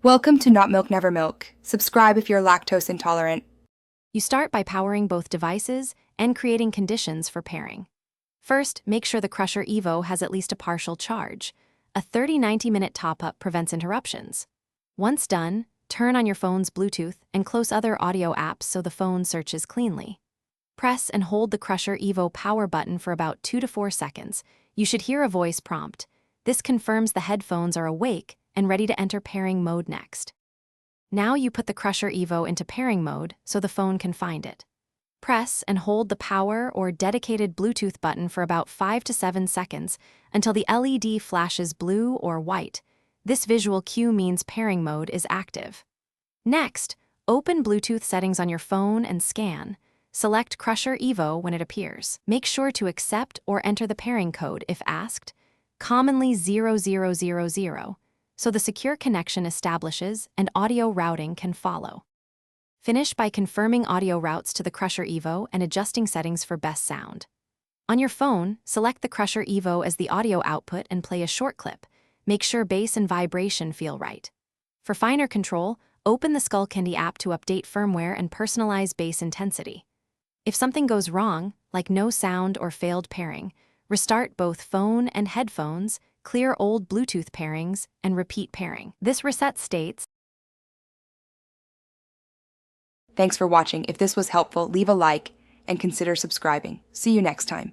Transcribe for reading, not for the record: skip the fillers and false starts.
Welcome to Not Milk Never Milk. Subscribe if you're lactose intolerant. You start by powering both devices and creating conditions for pairing. First, make sure the Crusher Evo has at least a partial charge. A 30-90-minute top-up prevents interruptions. Once done, turn on your phone's Bluetooth and close other audio apps so the phone searches cleanly. Press and hold the Crusher Evo power button for about 2 to 4 seconds. You should hear a voice prompt. This confirms the headphones are awake and ready to enter pairing mode next. Now you put the Crusher Evo into pairing mode so the phone can find it. Press and hold the power or dedicated Bluetooth button for about 5 to 7 seconds until the LED flashes blue or white. This visual cue means pairing mode is active. Next, open Bluetooth settings on your phone and scan. Select Crusher Evo when it appears. Make sure to accept or enter the pairing code if asked, commonly 0000, so the secure connection establishes and audio routing can follow. Finish by confirming audio routes to the Crusher Evo and adjusting settings for best sound. On your phone, select the Crusher Evo as the audio output and play a short clip. Make sure bass and vibration feel right. For finer control, open the Skullcandy app to update firmware and personalize bass intensity. If something goes wrong, like no sound or failed pairing, restart both phone and headphones, clear old Bluetooth pairings, and repeat pairing. This reset states. Thanks for watching. If this was helpful, leave a like and consider subscribing. See you next time.